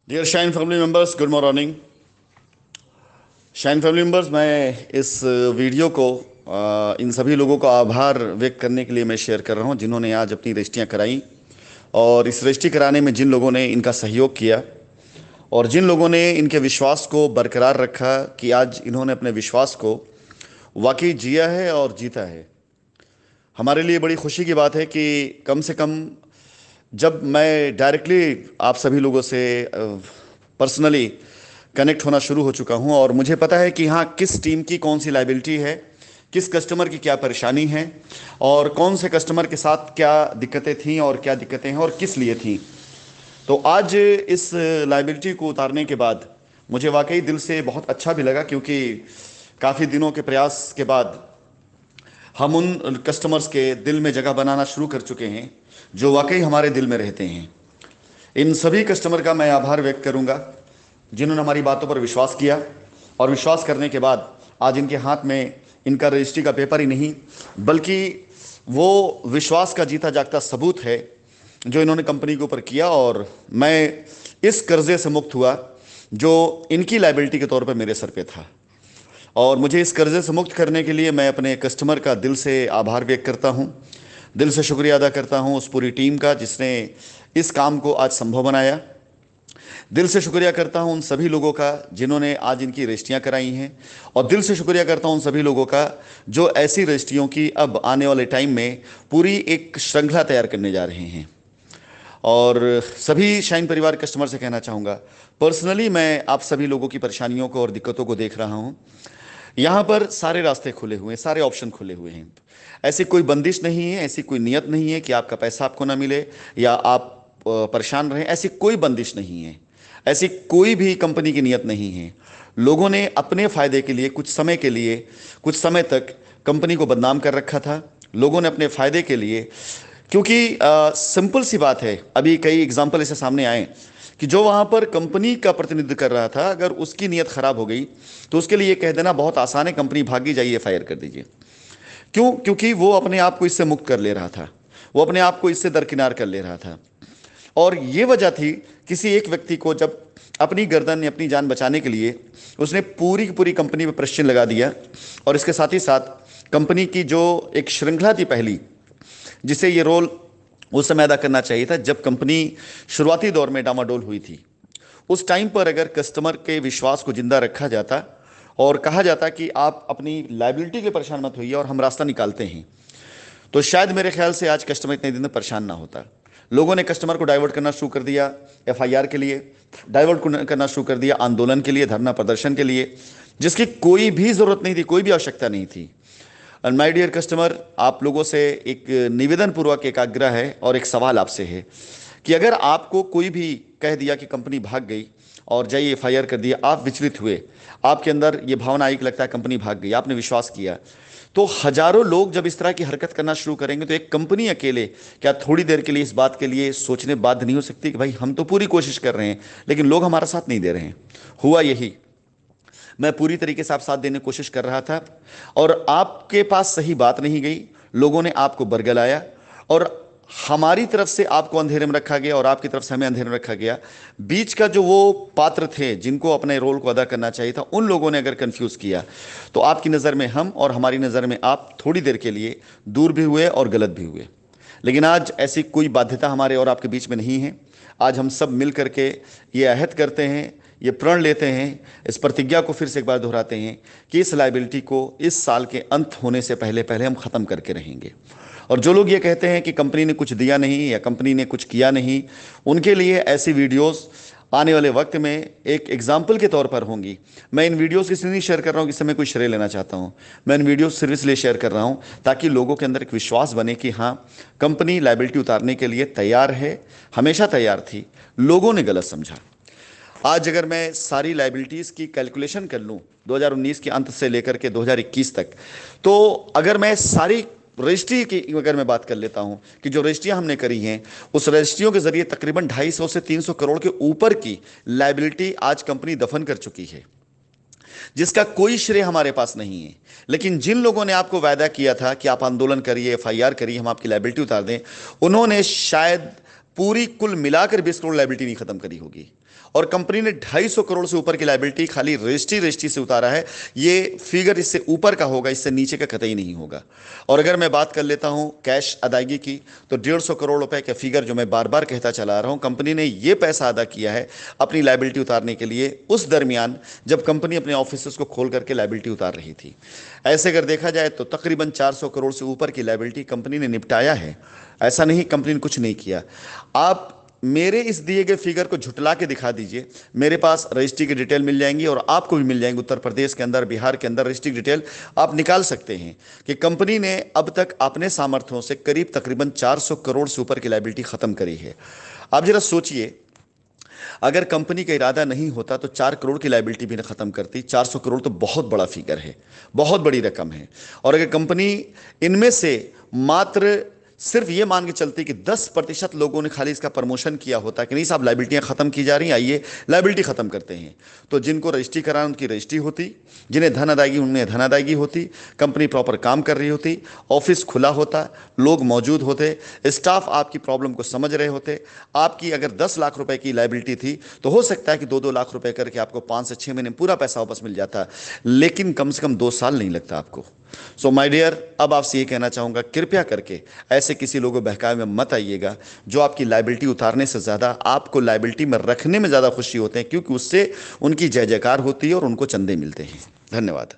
Dear shine family members, good morning. Shine family members, मैं इस video को इन सभी लोगों का आभार व्यक्त करने के लिए मैं शेयर कर रहा हूं जिन्होंने आज अपनी रजिस्ट्रियां कराई, और इस रजिस्ट्री कराने में जिन लोगों ने इनका सहयोग किया और जिन लोगों ने इनके विश्वास को बरकरार रखा कि आज इन्होंने अपने विश्वास को वाकई जिया है और जीता है। हमारे लिए बड़ी खुशी की बात है कि कम से कम जब मैं डायरेक्टली आप सभी लोगों से पर्सनली कनेक्ट होना शुरू हो चुका हूं और मुझे पता है कि हाँ, किस टीम की कौन सी लाइबिलिटी है, किस कस्टमर की क्या परेशानी है और कौन से कस्टमर के साथ क्या दिक्कतें थीं और क्या दिक्कतें हैं और किस लिए थीं। तो आज इस लाइबिलिटी को उतारने के बाद मुझे वाकई दिल से बहुत अच्छा भी लगा, क्योंकि काफ़ी दिनों के प्रयास के बाद हम उन कस्टमर्स के दिल में जगह बनाना शुरू कर चुके हैं जो वाकई हमारे दिल में रहते हैं। इन सभी कस्टमर का मैं आभार व्यक्त करूंगा जिन्होंने हमारी बातों पर विश्वास किया, और विश्वास करने के बाद आज इनके हाथ में इनका रजिस्ट्री का पेपर ही नहीं बल्कि वो विश्वास का जीता जागता सबूत है जो इन्होंने कंपनी के ऊपर किया। और मैं इस कर्जे से मुक्त हुआ जो इनकी लाइबिलिटी के तौर पर मेरे सर पे था, और मुझे इस कर्जे से मुक्त करने के लिए मैं अपने कस्टमर का दिल से आभार व्यक्त करता हूं, दिल से शुक्रिया अदा करता हूं उस पूरी टीम का जिसने इस काम को आज संभव बनाया। दिल से शुक्रिया करता हूं उन सभी लोगों का जिन्होंने आज इनकी रजिस्ट्रियां कराई हैं, और दिल से शुक्रिया करता हूं उन सभी लोगों का जो ऐसी रजिस्ट्रियों की अब आने वाले टाइम में पूरी एक श्रृंखला तैयार करने जा रहे हैं। और सभी शाइन परिवार कस्टमर से कहना चाहूँगा, पर्सनली मैं आप सभी लोगों की परेशानियों को और दिक्कतों को देख रहा हूँ। यहाँ पर सारे रास्ते खुले हुए हैं, सारे ऑप्शन खुले हुए हैं। ऐसी कोई बंदिश नहीं है, ऐसी कोई नियत नहीं है कि आपका पैसा आपको ना मिले या आप परेशान रहें। ऐसी कोई बंदिश नहीं है, ऐसी कोई भी कंपनी की नियत नहीं है। लोगों ने अपने फायदे के लिए कुछ समय के लिए, कुछ समय तक कंपनी को बदनाम कर रखा था। लोगों ने अपने फायदे के लिए, क्योंकि सिंपल सी बात है, अभी कई एग्जाम्पल ऐसे सामने आए कि जो वहां पर कंपनी का प्रतिनिधित्व कर रहा था, अगर उसकी नीयत खराब हो गई तो उसके लिए कह देना बहुत आसान है, कंपनी भागी, जाइए फायर कर दीजिए। क्यों? क्योंकि वो अपने आप को इससे मुक्त कर ले रहा था, वो अपने आप को इससे दरकिनार कर ले रहा था। और ये वजह थी किसी एक व्यक्ति को जब अपनी गर्दन या अपनी जान बचाने के लिए उसने पूरी की पूरी कंपनी पर प्रश्न लगा दिया, और इसके साथ ही साथ कंपनी की जो एक श्रृंखला थी पहली, जिसे ये रोल उस समय अदा करना चाहिए था जब कंपनी शुरुआती दौर में डामाडोल हुई थी, उस टाइम पर अगर कस्टमर के विश्वास को जिंदा रखा जाता और कहा जाता कि आप अपनी लाइबिलिटी के लिए परेशान मत होइए और हम रास्ता निकालते हैं, तो शायद मेरे ख्याल से आज कस्टमर इतने दिन में परेशान ना होता। लोगों ने कस्टमर को डाइवर्ट करना शुरू कर दिया एफआईआर के लिए, डाइवर्ट करना शुरू कर दिया आंदोलन के लिए, धरना प्रदर्शन के लिए, जिसकी कोई भी जरूरत नहीं थी, कोई भी आवश्यकता नहीं थी। और माय डियर कस्टमर, आप लोगों से एक निवेदन पूर्वक एक आग्रह है और एक सवाल आपसे है कि अगर आपको कोई भी कह दिया कि कंपनी भाग गई और जाइए एफआईआर कर दिया, आप विचलित हुए, आपके अंदर ये भावना आई कि लगता है कंपनी भाग गई, आपने विश्वास किया, तो हजारों लोग जब इस तरह की हरकत करना शुरू करेंगे तो एक कंपनी अकेले क्या थोड़ी देर के लिए इस बात के लिए सोचने बाध्य नहीं हो सकती कि भाई हम तो पूरी कोशिश कर रहे हैं लेकिन लोग हमारा साथ नहीं दे रहे हैं। हुआ यही, मैं पूरी तरीके से आप साथ देने की कोशिश कर रहा था और आपके पास सही बात नहीं गई, लोगों ने आपको बरगलाया और हमारी तरफ से आपको अंधेरे में रखा गया और आपकी तरफ से हमें अंधेरे में रखा गया। बीच का जो वो पात्र थे जिनको अपने रोल को अदा करना चाहिए था, उन लोगों ने अगर कंफ्यूज किया तो आपकी नज़र में हम और हमारी नज़र में आप थोड़ी देर के लिए दूर भी हुए और गलत भी हुए। लेकिन आज ऐसी कोई बाध्यता हमारे और आपके बीच में नहीं है। आज हम सब मिल करके ये अहद करते हैं, ये प्रण लेते हैं, इस प्रतिज्ञा को फिर से एक बार दोहराते हैं कि इस लाइबिलिटी को इस साल के अंत होने से पहले पहले हम ख़त्म करके रहेंगे। और जो लोग ये कहते हैं कि कंपनी ने कुछ दिया नहीं या कंपनी ने कुछ किया नहीं, उनके लिए ऐसी वीडियोस आने वाले वक्त में एक एग्जाम्पल के तौर पर होंगी। मैं इन वीडियोस इसलिए नहीं शेयर कर रहा हूँ कि इससे मैं कोई श्रेय लेना चाहता हूँ, मैं इन वीडियोस सिर्फ इसलिए शेयर कर रहा हूँ ताकि लोगों के अंदर एक विश्वास बने कि हाँ, कंपनी लाइबिलिटी उतारने के लिए तैयार है, हमेशा तैयार थी, लोगों ने गलत समझा। आज अगर मैं सारी लाइबिलिटीज़ की कैलकुलेशन कर लूँ 2019 के अंत से लेकर के 2021 तक, तो अगर मैं सारी रजिस्ट्री की अगर मैं बात कर लेता हूं कि जो रजिस्ट्रियां हमने करी हैं, उस रजिस्ट्रियों के जरिए तकरीबन 250 से 300 करोड़ के ऊपर की लाइबिलिटी आज कंपनी दफन कर चुकी है, जिसका कोई श्रेय हमारे पास नहीं है। लेकिन जिन लोगों ने आपको वायदा किया था कि आप आंदोलन करिए, एफआईआर करिए, हम आपकी लाइबिलिटी उतार दें, उन्होंने शायद पूरी कुल मिलाकर 20 करोड़ लायबिलिटी नहीं खत्म करी होगी। और कंपनी ने 250 करोड़ से ऊपर की लायबिलिटी खाली रजिस्ट्री से उतारा है। ये फिगर इससे ऊपर का होगा, इससे नीचे का कतई नहीं होगा। और अगर मैं बात कर लेता हूं कैश अदायगी की, तो 150 करोड़ रुपए का फिगर जो मैं बार बार कहता चला आ रहा हूं, कंपनी ने यह पैसा अदा किया है अपनी लायबिलिटी उतारने के लिए उस दरमियान जब कंपनी अपने ऑफिस को खोल करके लायबिलिटी उतार रही थी। ऐसे अगर देखा जाए तो तकरीबन 400 करोड़ से ऊपर की लायबिलिटी कंपनी ने निपटाया है। ऐसा नहीं कंपनी ने कुछ नहीं किया। आप मेरे इस दिए गए फिगर को झुटला के दिखा दीजिए, मेरे पास रजिस्ट्री की डिटेल मिल जाएंगी और आपको भी मिल जाएंगी। उत्तर प्रदेश के अंदर, बिहार के अंदर रजिस्ट्री डिटेल आप निकाल सकते हैं कि कंपनी ने अब तक अपने सामर्थ्यों से करीब तकरीबन 400 करोड़ से ऊपर की लायबिलिटी खत्म करी है। आप जरा सोचिए, अगर कंपनी का इरादा नहीं होता तो 4 करोड़ की लायबिलिटी भी ना खत्म करती। 400 करोड़ तो बहुत बड़ा फिगर है, बहुत बड़ी रकम है। और अगर कंपनी इनमें से मात्र सिर्फ ये मान के चलती कि 10% लोगों ने खाली इसका प्रमोशन किया होता कि नहीं साहब लायबिलिटियां खत्म की जा रही हैं, आइए लायबिलिटी खत्म करते हैं, तो जिनको रजिस्ट्री कराना उनकी रजिस्ट्री होती, जिन्हें धन अदायगी उनमें धन अदायगी होती, कंपनी प्रॉपर काम कर रही होती, ऑफिस खुला होता, लोग मौजूद होते, स्टाफ आपकी प्रॉब्लम को समझ रहे होते। आपकी अगर 10 लाख रुपए की लायबिलिटी थी तो हो सकता है कि 2-2 लाख रुपए करके आपको 5 से 6 महीने में पूरा पैसा वापस मिल जाता, लेकिन कम से कम 2 साल नहीं लगता आपको। सो माय डियर, अब आपसे ये कहना चाहूंगा, कृपया करके ऐसे किसी लोगों बहकावे में मत आइएगा जो आपकी लायबिलिटी उतारने से ज़्यादा आपको लायबिलिटी में रखने में ज़्यादा खुशी होते हैं, क्योंकि उससे उनकी जय जयकार होती है और उनको चंदे मिलते हैं। धन्यवाद।